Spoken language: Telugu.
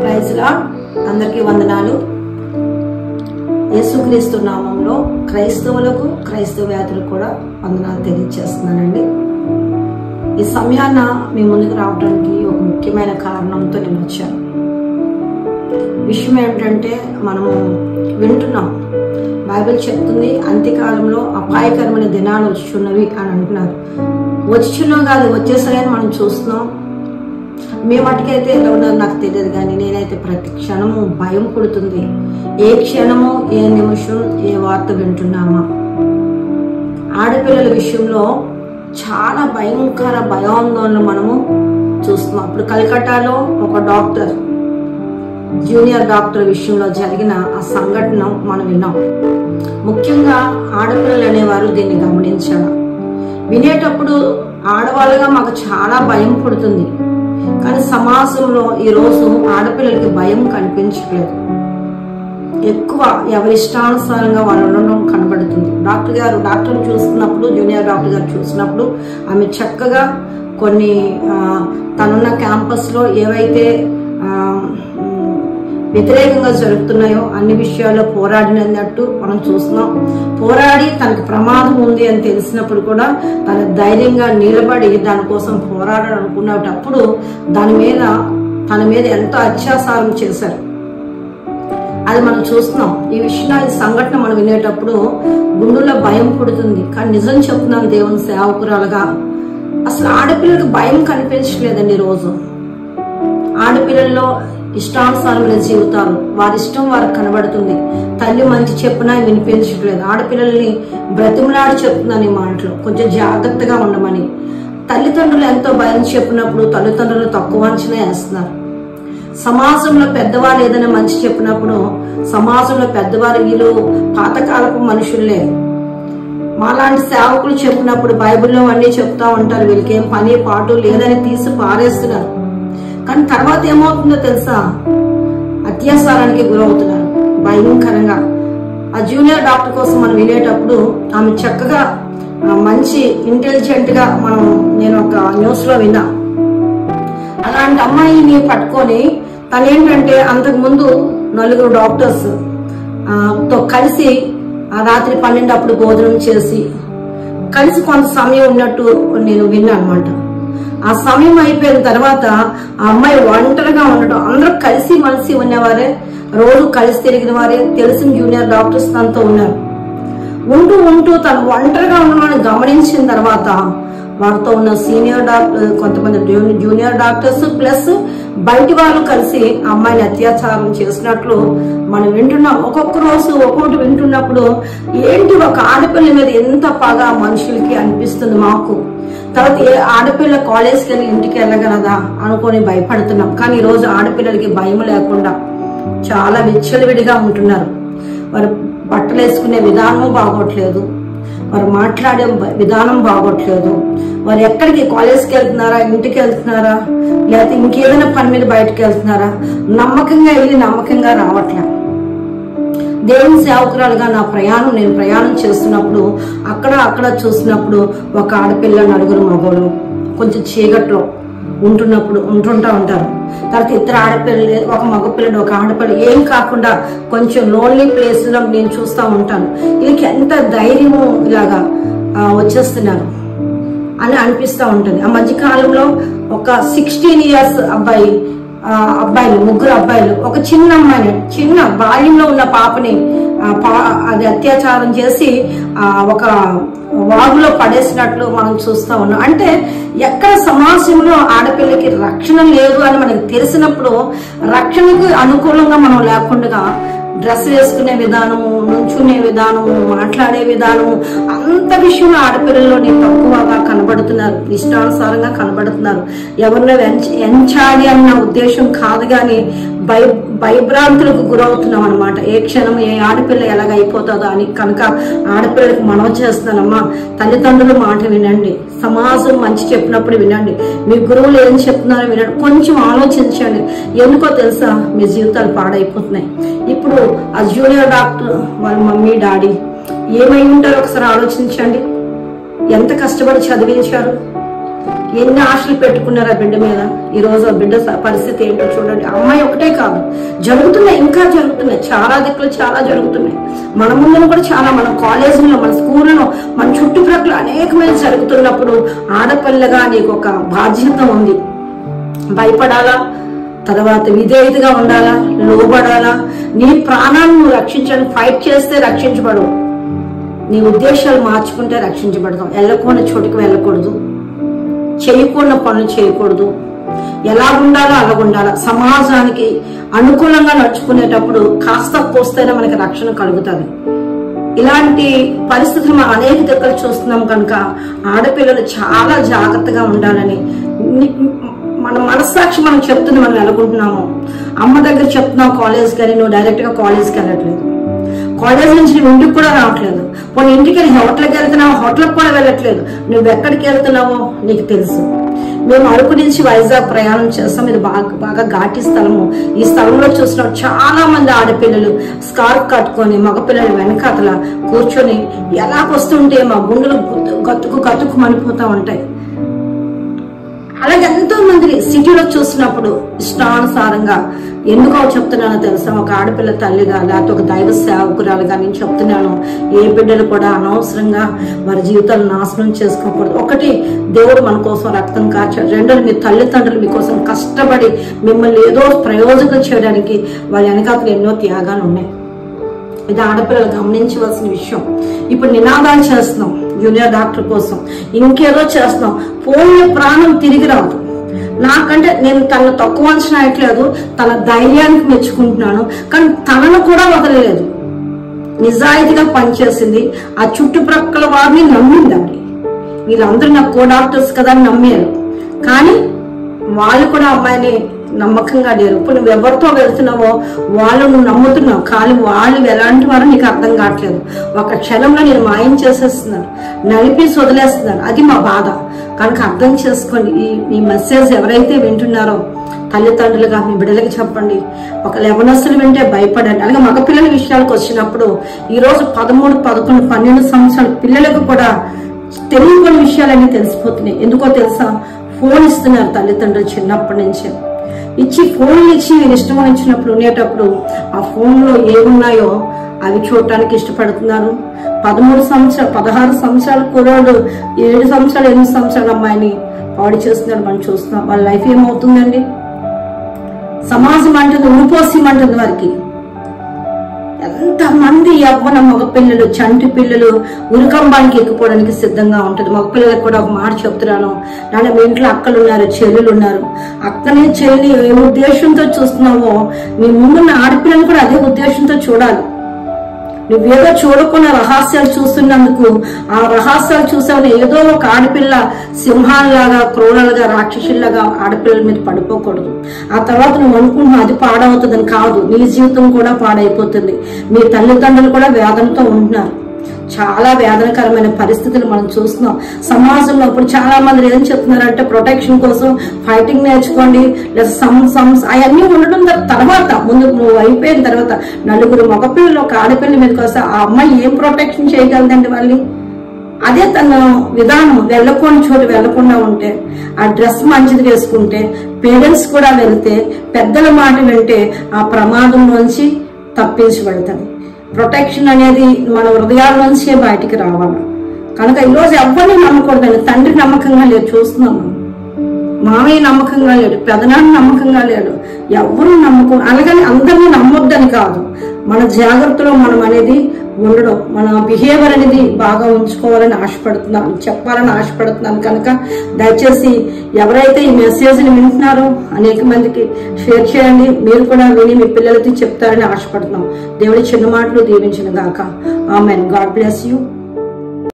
Praise lord. అందరికీ వందనాలు. యేసుక్రీస్తు నామంలో క్రైస్తవులకు క్రైస్తవేతరులకు కూడా వందనాలు తెలియజేస్తున్నానండి. ఈ సమయాన మీ ముందుకు రావడానికి ఒక ముఖ్యమైన కారణంతో నేను వచ్చాను. విషయం ఏమిటంటే, మనము వింటున్నాం, బైబిల్ చెప్తుంది అంత్యకాలంలో అపాయకరమైన దినాలు వచ్చున్నవి అని అంటున్నారు. వచ్చినో కాదు, వచ్చేసాయని మనం చూస్తున్నాం. మీ మటుకైతే ఎలా ఉన్నదో నాకు తెలియదు, కానీ నేనైతే ప్రతి క్షణము భయం పుడుతుంది. ఏ క్షణము, ఏ నిమిషం, ఏ వార్త వింటున్నామా. ఆడపిల్లల విషయంలో చాలా భయంకర భయాందోళనలు మనము చూస్తున్నాం. ఇప్పుడు కలకట్టాలో ఒక డాక్టర్, జూనియర్ డాక్టర్ విషయంలో జరిగిన ఆ సంఘటన మనం విన్నాం. ముఖ్యంగా ఆడపిల్లలు అనేవారు దీన్ని గమనించాలి. వినేటప్పుడు ఆడవాళ్ళుగా మాకు చాలా భయం పుడుతుంది, కానీ సమాజంలో ఈరోజు ఆడపిల్లలకి భయం కనిపించట్లేదు. ఎక్కువ ఎవరి ఇష్టానుసారంగా వాళ్ళు ఉండడం కనబడుతుంది. డాక్టర్ చూస్తున్నప్పుడు, జూనియర్ డాక్టర్ గారు చూసినప్పుడు ఆమె చక్కగా కొన్ని తనున్న క్యాంపస్లో ఏవైతే వ్యతిరేకంగా జరుగుతున్నాయో అన్ని విషయాల్లో పోరాడినట్టు మనం చూస్తున్నాం. పోరాడి తనకు ప్రమాదం ఉంది అని తెలిసినప్పుడు కూడా తన ధైర్యంగా నిలబడి దానికోసం పోరాడాలనుకున్నప్పుడు తన మీద ఎంతో అత్యాచారం చేశారు. అది మనం చూస్తున్నాం. ఈ సంఘటన మనం వినేటప్పుడు గుండెల్లో భయం పుడుతుంది. కానీ నిజం చెప్తున్నాను, దేవుని సేవకురాలుగా అసలు ఆడపిల్లలకు భయం కనిపించలేదండి. రోజు ఆడపిల్లల్లో ఇష్టానుసారమైన జీవితాలు, వారి ఇష్టం వారికి కనబడుతుంది. తల్లి మంచి చెప్పినా వినిపించట్లేదు. ఆడపిల్లల్ని బ్రతిమలాడి చెప్తున్నాను ఈ మాటలు, కొంచెం జాగ్రత్తగా ఉండమని. తల్లిదండ్రులు ఎంతో భయం చెప్పినప్పుడు తల్లిదండ్రులు తక్కువ అంచనా వేస్తున్నారు. సమాజంలో పెద్దవాళ్ళు ఏదైనా మంచి చెప్పినప్పుడు సమాజంలో పెద్దవారు వీళ్ళు పాతకాలపు మనుషుల్లే, మాలాంటి సేవకులు చెప్పినప్పుడు బైబిల్లో అన్నీ చెప్తా ఉంటారు, వీళ్ళకి ఏం పని పాటు లేదని తీసి పారేస్తున్నారు. కానీ తర్వాత ఏమవుతుందో తెలుసా, అత్యాచారానికి గురవుతున్నారు భయంకరంగా. ఆ జూనియర్ డాక్టర్ కోసం మనం వినేటప్పుడు ఆమె చక్కగా మంచి ఇంటెలిజెంట్ గా నేను ఒక న్యూస్ లో విన్నా. అలాంటి అమ్మాయిని పట్టుకొని తనేంటంటే అంతకు ముందు 4 డాక్టర్స్ తో కలిసి రాత్రి 12 అప్పుడు భోజనం చేసి కలిసి కొంత సమయం ఉన్నట్టు నేను విన్నా అనమాట. ఆ సమయం అయిపోయిన తర్వాత ఆ అమ్మాయి ఒంటరిగా ఉండటం, అందరూ కలిసి మలిసి ఉన్నవారే, రోజు కలిసి తిరిగిన వారే, తెలిసిన జూనియర్ డాక్టర్స్ తనతో ఉన్నారు. ఉంటూ తను ఒంటరిగా ఉండమని గమనించిన తర్వాత వారితో ఉన్న సీనియర్ డాక్టర్, కొంతమంది జూనియర్ డాక్టర్స్ ప్లస్ బయటి వాళ్ళు కలిసి అమ్మాయిని అత్యాచారం చేసినట్లు మనం వింటున్నాం. ఒక్కొక్క రోజు ఒక్కొక్కటి వింటున్నప్పుడు ఏంటి, ఒక ఆడపిల్ల మీద ఎంత పగ మనుషులకి అనిపిస్తుంది మాకు. తర్వాత ఆడపిల్ల కాలేజ్కి వెళ్ళి ఇంటికి వెళ్ళగలదా అనుకొని భయపడుతున్నాం. కానీ ఈరోజు ఆడపిల్లలకి భయం లేకుండా చాలా విచ్చలవిడిగా ఉంటున్నారు. వారు బట్టలు వేసుకునే విధానం బాగోట్లేదు, వారు మాట్లాడే విధానం బాగోట్లేదు. వారు ఎక్కడికి, కాలేజ్కి వెళ్తున్నారా, ఇంటికి వెళ్తున్నారా, లేకపోతే ఇంకేదైనా పని మీద బయటకు వెళ్తున్నారా, నమ్మకంగా వెళ్ళి నమ్మకంగా రావట్లే. దేవుని సేవకురాలుగా నేను ప్రయాణం చేస్తున్నప్పుడు అక్కడ చూసినప్పుడు ఒక ఆడపిల్ల, 4 మగవాళ్ళు కొంచెం చీకట్లో ఉంటుంటా ఉంటారు. తర్వాత 2 ఆడపిల్లలు, ఒక మగపిల్లడు, ఒక ఆడపిల్ల, ఏం కాకుండా కొంచెం లోన్లీ ప్లేస్ లో నేను చూస్తూ ఉంటాను. వీళ్ళకి ఎంత ధైర్యము ఇలాగా వచ్చేస్తున్నారు అని అనిపిస్తూ ఉంటుంది. ఆ మధ్య కాలంలో ఒక 16 ఇయర్స్ అబ్బాయిలు, 3 అబ్బాయిలు, ఒక చిన్న అమ్మాయిని, చిన్న బాల్యంలో ఉన్న పాపని అది అత్యాచారం చేసి ఒక వాగులో పడేసినట్లు మనం చూస్తా ఉన్నాం. అంటే ఎక్కడ సమాజంలో ఆడపిల్లకి రక్షణ లేదు అని మనకు తెలిసినప్పుడు, రక్షణకు అనుకూలంగా మనం లేకుండా డ్రెస్ వేసుకునే విధానము, నుంచునే విధానము, మాట్లాడే విధానము, అంత విషయంలో ఆడపిల్లల్లో తక్కువగా కనబడుతున్నారు, ఇష్టానుసారంగా కనబడుతున్నారు. ఎవరినో ఎంచాలి అన్న ఉద్దేశం కాదు, కానీ భయభ్రాంతులకు గురవుతున్నాం అనమాట. ఏ క్షణం ఏ ఆడపిల్ల ఎలాగైపోతుందో అని. కనుక ఆడపిల్లలకు మనవి చేస్తున్నానమ్మా, తల్లిదండ్రుల మాట వినండి, సమాజం మంచి చెప్పినప్పుడు వినండి, మీ గురువులు ఏం చెప్తున్నారో వినండి, కొంచెం ఆలోచించండి. ఎందుకో తెలుసా, మీ జీవితాలు పాడైపోతున్నాయి. ఇప్పుడు ఆ జూనియర్ డాక్టర్ వాళ్ళ మమ్మీ డాడీ ఏమై ఉంటారో ఒకసారి ఆలోచించండి. ఎంత కష్టపడి చదివించారు, ఎన్ని ఆశలు పెట్టుకున్నారు ఆ బిడ్డ మీద. ఈ రోజు ఆ బిడ్డ పరిస్థితి ఏంటో చూడండి. అమ్మాయి ఒకటే కాదు, జరుగుతున్నాయి, ఇంకా జరుగుతున్నాయి, చాలా దిక్కులు చాలా జరుగుతున్నాయి. మన ముందు కూడా చాలా, మన కాలేజీలో, మన స్కూల్లో, మన చుట్టుప్రక్కల అనేకమైన జరుగుతున్నప్పుడు ఆడపిల్లగా నీకు ఒక బాధ్యత ఉంది. భయపడాలా, తర్వాత విధేయతగా ఉండాలా, లోబడాలా. నీ ప్రాణాలను నువ్వు రక్షించడానికి ఫైట్ చేస్తే రక్షించబడవు. నీ ఉద్దేశాలు మార్చుకుంటే రక్షించబడతాం. వెళ్ళకూడని చోటుకి వెళ్ళకూడదు, చేయకూడని పనులు చేయకూడదు. ఎలా ఉండాలో అలా ఉండాలా. సమాజానికి అనుకూలంగా నడుచుకునేటప్పుడు కాస్త కోస్తైనా మనకి రక్షణ కలుగుతుంది. ఇలాంటి పరిస్థితులు మనం అనేక దగ్గర చూస్తున్నాం కనుక ఆడపిల్లలు చాలా జాగ్రత్తగా ఉండాలని మన మనస్సాక్షి మనం చెప్తుంది. మనం వెళ్ళకుంటున్నాము, అమ్మ దగ్గర చెప్తున్నావు కాలేజ్కి అని, నువ్వు డైరెక్ట్ గా కాలేజ్కి వెళ్ళట్లేదు, కాలేజ్ నుంచి నువ్వు ఇంటికి కూడా రావట్లేదు, కొన్ని ఇంటికి వెళ్ళి హోటల్కి వెళ్తున్నావు, హోటల్కి కూడా వెళ్ళట్లేదు, నువ్వు ఎక్కడికి వెళ్తున్నావో నీకు తెలుసు. మేము అరకు నుంచి వైజాగ్ ప్రయాణం చేస్తాం. ఇది బాగా ఘాటి స్థలము. ఈ స్థలంలో చూసిన చాలా మంది ఆడపిల్లలు స్కార్ఫ్ కట్టుకొని మగపిల్లలు వెనకాతల కూర్చొని ఎలా వస్తుంటే మా గుండెలు గతుకు మనిపోతా ఉంటాయి. అలాగే ఎంతో మంది సిటీలో చూసినప్పుడు ఇష్టానుసారంగా, ఎందుకో చెప్తున్నానో తెలుసా, ఒక ఆడపిల్ల తల్లిగా లేకపోతే ఒక దైవ సేవకురాలుగా నేను చెప్తున్నాను, ఏ బిడ్డలు కూడా అనవసరంగా వారి జీవితాలు నాశనం చేసుకోకూడదు. ఒకటి, దేవుడు మన కోసం రక్తం కార్చాడు. రెండోది, మీ తల్లిదండ్రులు మీకోసం కష్టపడి మిమ్మల్ని ఏదో ప్రయోజనం చేయడానికి వారి వెనకాతలు ఎన్నో త్యాగాలు ఉన్నాయి. ఇది ఆడపిల్లలు గమనించవలసిన విషయం. ఇప్పుడు నినాదాలు చేస్తున్నాం జూనియర్ డాక్టర్ కోసం, ఇంకేదో చేస్తున్నాం. పోయిన ప్రాణం తిరిగి రాదు. నాకంటే నేను తనను తక్కువ అంచనా వేయట్లేదు, తన ధైర్యానికి మెచ్చుకుంటున్నాను. కానీ తనను కూడా వదలలేదు, నిజాయితీగా పనిచేసింది. ఆ చుట్టుప్రక్కల వారిని నమ్మిందండి. వీళ్ళందరూ నాకు కో డాక్టర్స్ కదా అని నమ్మారు, కానీ వాళ్ళు కూడా అమ్మాయిని నమ్మకంగా లేరు. ఇప్పుడు నువ్వు ఎవరితో వెళ్తున్నావో వాళ్ళు నువ్వు నమ్ముతున్నావు, కానీ వాళ్ళు ఎలాంటి వారో నీకు అర్థం కావట్లేదు. ఒక క్షణంలో నేను మాయం చేసేస్తున్నాను, నడిపేసి వదిలేస్తున్నాను. అది మా బాధ. కనుక అర్థం చేసుకోండి. ఈ మెసేజ్ ఎవరైతే వింటున్నారో తల్లిదండ్రులుగా మీ బిడ్డలకి చెప్పండి. ఒక యవ్వనస్తులు వింటే భయపడండి. అలాగే మగపిల్లల విషయాలకు వచ్చినప్పుడు ఈరోజు 13, 11, 12 సంవత్సరాల పిల్లలకు కూడా తెలియని విషయాలన్నీ తెలిసిపోతున్నాయి. ఎందుకో తెలుసా? ఫోన్ ఇస్తున్నారు తల్లిదండ్రులు చిన్నప్పటి నుంచే. ఫోన్లు ఇచ్చి వీళ్ళు ఇష్టం ఇచ్చినప్పుడు ఉండేటప్పుడు ఆ ఫోన్ లో ఏమున్నాయో అవి చూడటానికి ఇష్టపడుతున్నారు. 13 సంవత్సరాలు 16 సంవత్సరాల కుర్రాడు 7 సంవత్సరాలు 8 సంవత్సరాల అమ్మాయిని పాడు చేస్తున్నాడు. మనం చూస్తున్నాం. వాళ్ళ లైఫ్ ఏమవుతుందండి? సమాజం అంటుంది ఉడిపోసిమంటుంది వారికి. ఎంతమంది యవ్వన మగపిల్లలు, చంటి పిల్లలు ఉరికంబానికి ఎక్కిపోవడానికి సిద్ధంగా ఉంటుంది. మగపిల్లలకు కూడా ఒక మాట చెప్తున్నాను, నాన్న మీ ఇంట్లో అక్కలు ఉన్నారు, చెల్లెలు ఉన్నారు. అక్కని చెల్లి ఏ ఉద్దేశంతో చూస్తున్నావో మీ ముందున్న ఆడపిల్లలు కూడా అదే ఉద్దేశంతో చూడాలి. నువ్వేదో చూడకుండా రహస్యాలు చూస్తున్నందుకు ఆ రహస్యాలు చూసావని ఏదో ఒక ఆడపిల్ల సింహాలలాగా, క్రూరలుగా, రాక్షసుల్లాగా ఆడపిల్లల మీద పడిపోకూడదు. ఆ తర్వాత నువ్వు అనుకుంటున్నావు అది పాడవుతుందని. కాదు, నీ జీవితం కూడా పాడైపోతుంది. మీ తల్లిదండ్రులు కూడా వేదనతో ఉంటున్నారు. చాలా వేదనకరమైన పరిస్థితులు మనం చూస్తున్నాం సమాజంలో. ఇప్పుడు చాలా మంది ఏం చెప్తున్నారంటే ప్రొటెక్షన్ కోసం ఫైటింగ్ నేర్చుకోండి, లేదా అవన్నీ ఉండడం తర్వాత ముందు నువ్వు అయిపోయిన తర్వాత నలుగురు మగపిల్లలు ఒక ఆడపిల్ల మీదకి వస్తే ఆ అమ్మాయి ఏం ప్రొటెక్షన్ చేయగలదండి వాళ్ళు? అదే తన విధానం. వెళ్ళకుండా చోటు వెళ్లకుండా ఉంటే, ఆ డ్రెస్ మంచిది వేసుకుంటే, పేరెంట్స్ కూడా వెళ్తే, పెద్దల మాట వింటే ఆ ప్రమాదం నుంచి తప్పించబడుతుంది. ప్రొటెక్షన్ అనేది మన హృదయాల నుంచే బయటికి రావాలి. కనుక ఈరోజు ఎవరిని నమ్మకూడదండి. తండ్రి నమ్మకంగా లేడు, చూస్తున్నాం. మామయ్య నమ్మకంగా లేడు, పెదనాన్న నమ్మకంగా లేడు, ఎవరు నమ్మకం. అలాగని అందరినీ నమ్మొద్దని కాదు, మన జాగ్రత్తలో మనం అనేది ఉండడం, మన బిహేవియర్ అనేది బాగా ఉంచుకోవాలని ఆశపడుతున్నాను, చెప్పాలని ఆశపడుతున్నాను. కనుక దయచేసి ఎవరైతే ఈ మెసేజ్ని వింటున్నారో అనేక మందికి షేర్ చేయండి. మీరు కూడా విని మీ పిల్లలకి చెప్తారని ఆశపడుతున్నాం. దేవుడి చిన్న మాటలు దీవించిన గాక. ఆమెన్. God bless you.